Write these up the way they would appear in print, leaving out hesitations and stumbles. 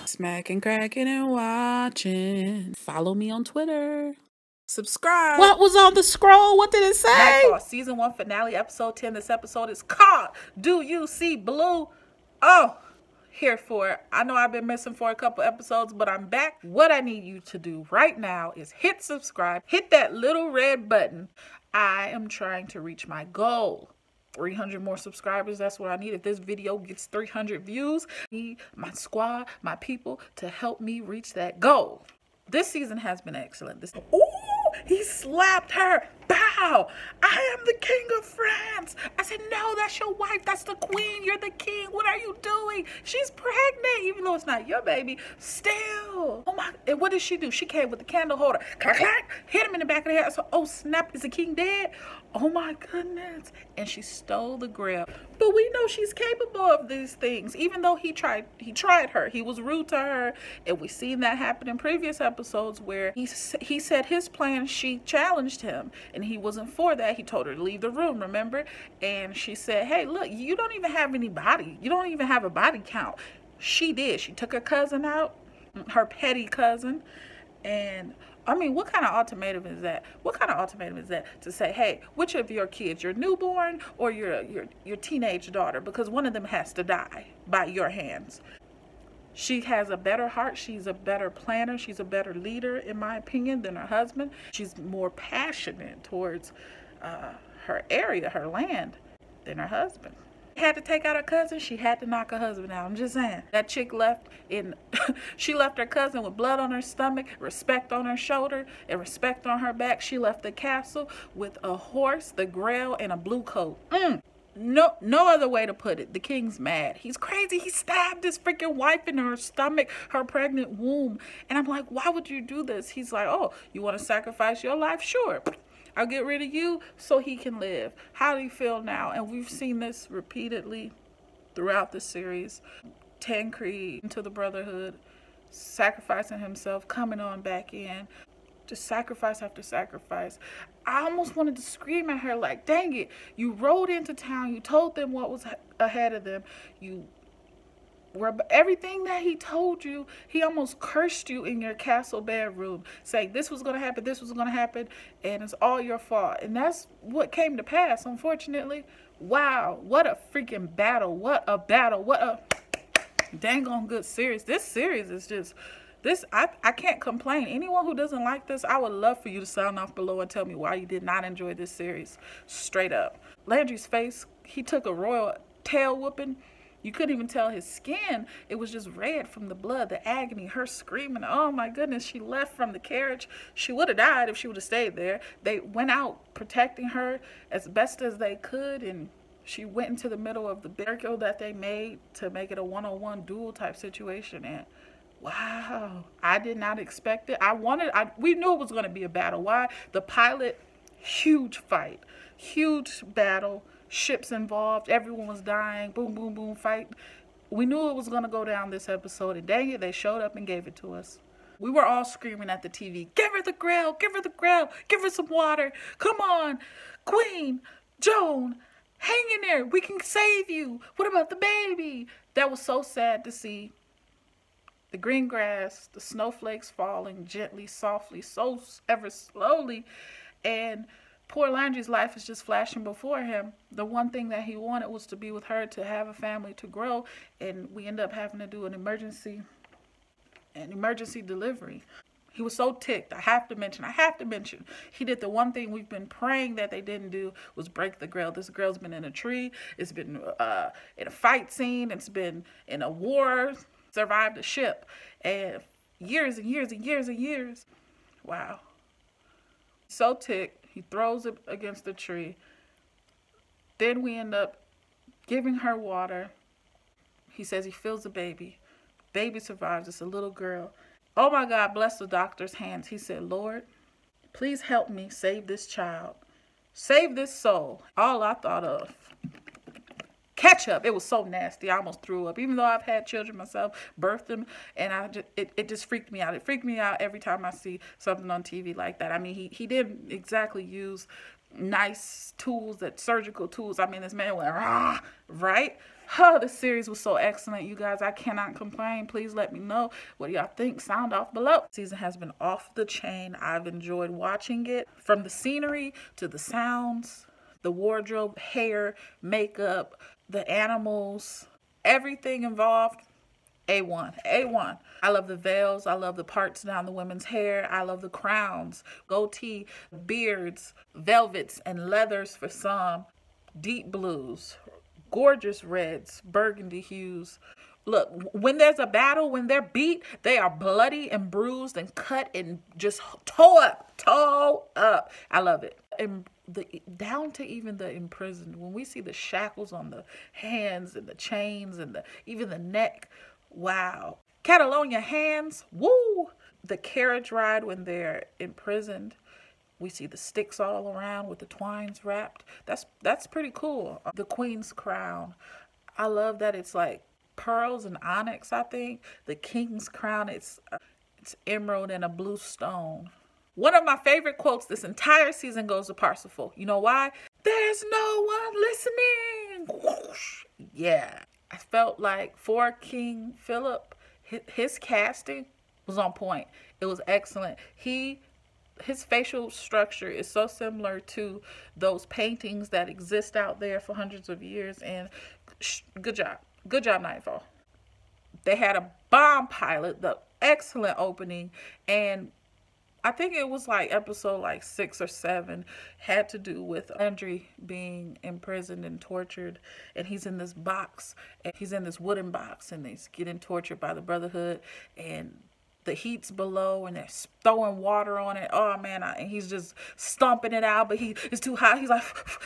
Smacking, cracking, and watching. Follow me on Twitter. Subscribe. What was on the scroll? What did it say? Knightfall, season 1 finale, episode 10. This episode is called Do You See Blue? Oh, here for it. I know I've been missing for a couple episodes, but I'm back. What I need you to do right now is hit subscribe. Hit that little red button. I am trying to reach my goal. 300 more subscribers, that's what I need. If this video gets 300 views, I need my squad, my people to help me reach that goal. This season has been excellent. Ooh, he slapped her. Bow. I am the king of France. I said, no, that's your wife. That's the queen. You're the king. What are you doing? She's pregnant, even though it's not your baby. Still. Oh my. And what did she do? She came with the candle holder. Clack, clack. Hit him in the back of the head. So, oh, snap. Is the king dead? Oh my goodness. And she stole the grail. But we know she's capable of these things. Even though he tried her. He was rude to her. And we've seen that happen in previous episodes where he said his plan, she challenged him. And he wasn't for that. He told her to leave the room, remember? And she said, hey, look, you don't even have any body. You don't even have a body count. She did. She took her cousin out, her petty cousin. And I mean, what kind of ultimatum is that? What kind of ultimatum is that to say, hey, which of your kids, your newborn or your teenage daughter? Because one of them has to die by your hands. She has a better heart. She's a better planner. She's a better leader, in my opinion, than her husband. She's more passionate towards her area, her land, than her husband. She had to take out her cousin. She had to knock her husband out. I'm just saying. That chick left she left her cousin with blood on her stomach, respect on her shoulder, and respect on her back. She left the castle with a horse, the grail, and a blue coat. No other way to put it. The king's mad. He's crazy. He stabbed his freaking wife in her stomach, her pregnant womb. And I'm like, why would you do this? He's like, oh, you want to sacrifice your life? Sure. I'll get rid of you so he can live. How do you feel now? And we've seen this repeatedly throughout the series. Tancred into the Brotherhood, sacrificing himself, coming on back in. Just sacrifice after sacrifice. I almost wanted to scream at her like, dang it, you rode into town, you told them what was ahead of them, you were everything that he told you. He almost cursed you in your castle bedroom, saying this was going to happen, this was going to happen, and it's all your fault. And that's what came to pass, unfortunately. Wow, what a freaking battle. What a battle. What a dang on good series. This series is just... I can't complain. Anyone who doesn't like this, I would love for you to sound off below and tell me why you did not enjoy this series. Straight up. Landry's face, he took a royal tail whooping. You couldn't even tell his skin. It was just red from the blood, the agony, her screaming. Oh my goodness, she left from the carriage. She would have died if she would have stayed there. They went out protecting her as best as they could, and she went into the middle of the barricade that they made to make it a one-on-one duel type situation. And wow, I did not expect it. We knew it was going to be a battle. Why? The pilot, huge fight, huge battle, ships involved, everyone was dying, boom, boom, boom, fight. We knew it was going to go down this episode, and dang it, they showed up and gave it to us. We were all screaming at the TV, give her the grail, give her the grail, give her some water. Come on, Queen, Joan, hang in there. We can save you. What about the baby? That was so sad to see. The green grass, the snowflakes falling gently, softly, so ever slowly. And poor Landry's life is just flashing before him. The one thing that he wanted was to be with her, to have a family, to grow. And we end up having to do an emergency delivery. He was so ticked. I have to mention, he did the one thing we've been praying that they didn't do, was break the grail. This girl's been in a tree. It's been in a fight scene. It's been in a war. Survived a ship, and years and years and years and years. Wow. So ticked, he throws it against the tree. Then we end up giving her water. He says he feels the baby. Baby survives. It's a little girl. Oh my God, bless the doctor's hands. He said, Lord, please help me save this child. Save this soul. All I thought of. Ketchup. It was so nasty. I almost threw up. Even though I've had children myself, birthed them, and it just freaked me out. It freaked me out every time I see something on TV like that. I mean, he didn't exactly use nice tools, that surgical tools. I mean, this man went, rah, right? Oh, the series was so excellent, you guys. I cannot complain. Please let me know what y'all think. Sound off below. Season has been off the chain. I've enjoyed watching it. From the scenery to the sounds, the wardrobe, hair, makeup, the animals, everything involved. A1, A1. I love the veils. I love the parts down the women's hair. I love the crowns, goatee, beards, velvets, and leathers for some, deep blues, gorgeous reds, burgundy hues. Look, when there's a battle, when they're beat, they are bloody and bruised and cut and just toe up. I love it. And down to even the imprisoned. When we see the shackles on the hands and the chains and even the neck, wow. Catalonia hands, woo! The carriage ride when they're imprisoned. We see the sticks all around with the twines wrapped. That's pretty cool. The queen's crown. I love that it's like pearls and onyx, I think. The king's crown, it's emerald and a blue stone. One of my favorite quotes this entire season goes to Parsifal. You know why? There's no one listening. Whoosh. Yeah. I felt like for King Philip, his casting was on point. It was excellent. His facial structure is so similar to those paintings that exist out there for hundreds of years. And good job. Good job, Knightfall. They had a bomb pilot, the excellent opening, and I think it was like episode like 6 or 7 had to do with Landry being imprisoned and tortured, and he's in this box, and he's in this wooden box, and he's getting tortured by the Brotherhood, and the heat's below, and they're throwing water on it. Oh man, and he's just stomping it out, but it's too hot. He's like,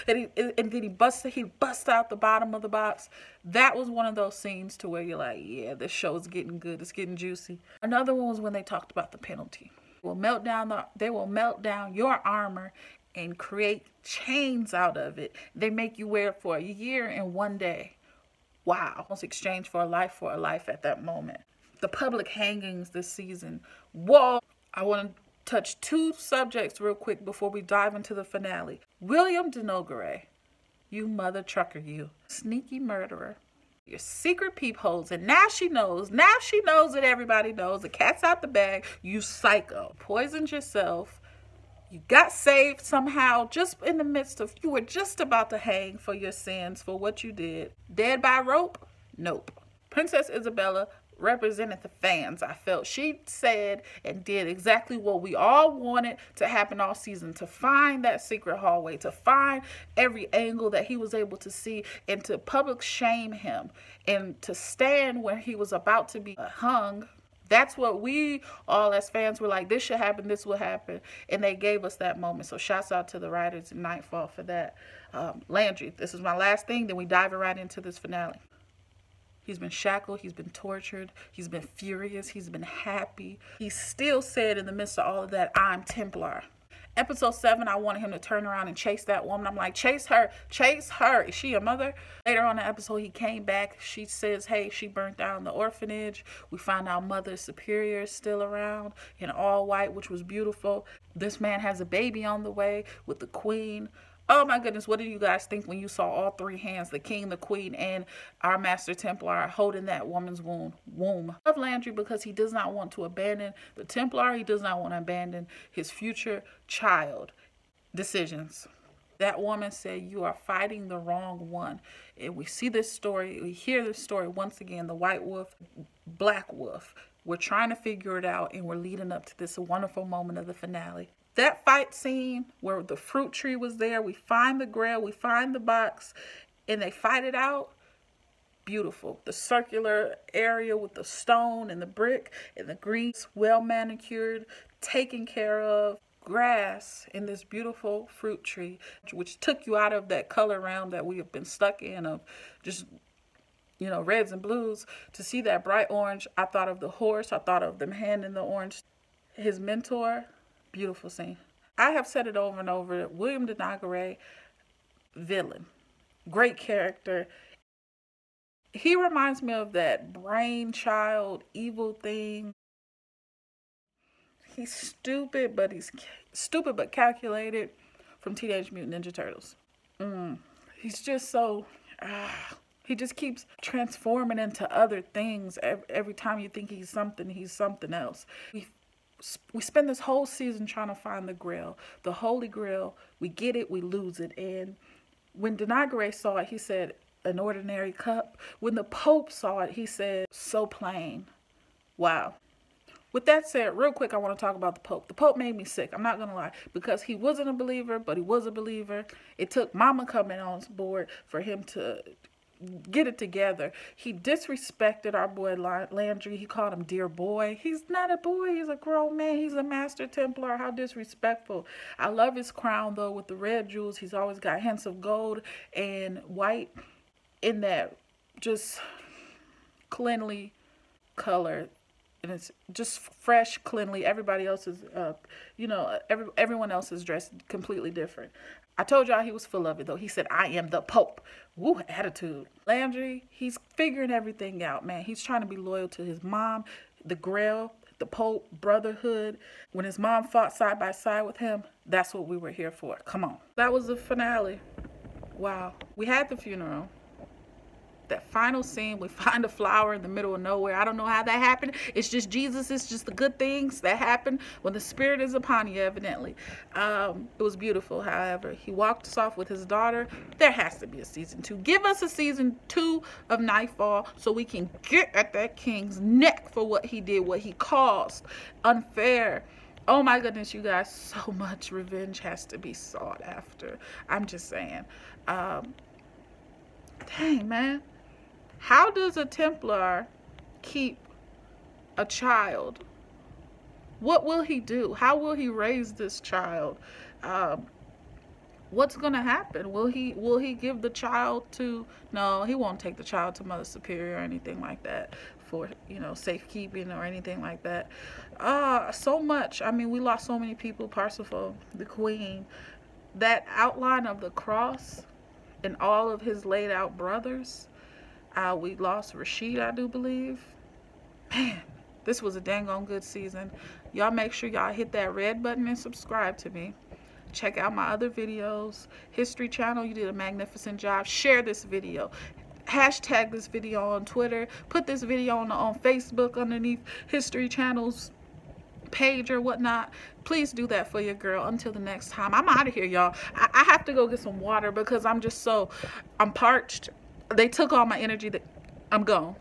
and then he busts out the bottom of the box. That was one of those scenes to where you're like, yeah, this show is getting good. It's getting juicy. Another one was when they talked about the penalty. They will melt down your armor and create chains out of it. They make you wear it for a year and 1 day. Wow. Almost exchange for a life at that moment. The public hangings this season. Whoa. I want to touch 2 subjects real quick before we dive into the finale. William de Nogaret, you mother trucker, you sneaky murderer. Your secret peepholes, and now she knows that everybody knows. The cat's out the bag. You psycho. Poisoned yourself. You got saved somehow just in the midst of, you were just about to hang for your sins for what you did. Dead by rope? Nope. Princess Isabella represented the fans. I felt she said and did exactly what we all wanted to happen all season, to find that secret hallway, to find every angle that he was able to see, and to public shame him, and to stand where he was about to be hung. That's what we all as fans were like, this should happen, this will happen, and they gave us that moment. So shouts out to the writers in Knightfall for that. Landry, this is my last thing, then we dive right into this finale. He's been shackled, he's been tortured, he's been furious, he's been happy. He still said in the midst of all of that, I'm Templar. Episode 7, I wanted him to turn around and chase that woman. I'm like, chase her, chase her. Is she your mother? Later on in the episode, he came back. She says, hey, she burnt down the orphanage. We find out Mother Superior is still around in all white, which was beautiful. This man has a baby on the way with the queen. Oh my goodness, what did you guys think when you saw all 3 hands, the king, the queen, and our Master Templar holding that woman's womb? I love Landry because he does not want to abandon the Templar. He does not want to abandon his future child. Decisions. That woman said, you are fighting the wrong one. And we see this story, we hear this story once again, the white wolf, black wolf. We're trying to figure it out, and we're leading up to this wonderful moment of the finale. That fight scene where the fruit tree was there, we find the grail, we find the box, and they fight it out. Beautiful. The circular area with the stone and the brick and the greens, well manicured, taken care of. Grass in this beautiful fruit tree, which took you out of that color realm that we have been stuck in of just, you know, reds and blues. To see that bright orange, I thought of the horse. I thought of them handing the orange. His mentor. Beautiful scene. I have said it over and over. William de Nogaret, villain. Great character. He reminds me of that brainchild, evil thing. He's stupid but calculated from Teenage Mutant Ninja Turtles. He's just so... He just keeps transforming into other things. Every time you think he's something else. We spend this whole season trying to find the grail, the holy grail. We get it, we lose it. And when Denagre saw it, he said, an ordinary cup. When the Pope saw it, he said, so plain. Wow. With that said, real quick, I want to talk about the Pope. The Pope made me sick. I'm not going to lie. Because he wasn't a believer, but he was a believer. It took Mama coming on board for him to get it together. He disrespected our boy Landry. He called him dear boy. He's not a boy. He's a grown man. He's a Master Templar. How disrespectful. I love his crown, though, with the red jewels. He's always got hints of gold and white in that just cleanly color. And it's just fresh, cleanly. Everybody else is, everyone else is dressed completely different. I told y'all he was full of it, though. He said, I am the Pope. Woo, attitude. Landry, he's figuring everything out, man. He's trying to be loyal to his mom, the Grail, the Pope, brotherhood. When his mom fought side by side with him, that's what we were here for. Come on. That was the finale. Wow. We had the funeral. That final scene, we find a flower in the middle of nowhere. I don't know how that happened. It's just Jesus. It's just the good things that happen when the Spirit is upon you, evidently. It was beautiful, however. He walked us off with his daughter. There has to be a season 2. Give us a season 2 of Knightfall so we can get at that king's neck for what he did, what he caused. Unfair. Oh my goodness, you guys. So much revenge has to be sought after. I'm just saying. Dang, man. How does a Templar keep a child? What will he do? How will he raise this child? What's gonna happen? Will he give the child to? No, he won't take the child to Mother Superior or anything like that for safekeeping or anything like that. So much. I mean, we lost so many people. Parsifal, the Queen, that outline of the cross, and all of his laid out brothers. We lost Rashid, I do believe. Man, this was a dang on good season. Y'all make sure y'all hit that red button and subscribe to me. Check out my other videos. History Channel, you did a magnificent job. Share this video. Hashtag this video on Twitter. Put this video on Facebook underneath History Channel's page or whatnot. Please do that for your girl. Until the next time, I'm out of here, y'all. I have to go get some water because I'm parched. They took all my energy. I'm gone.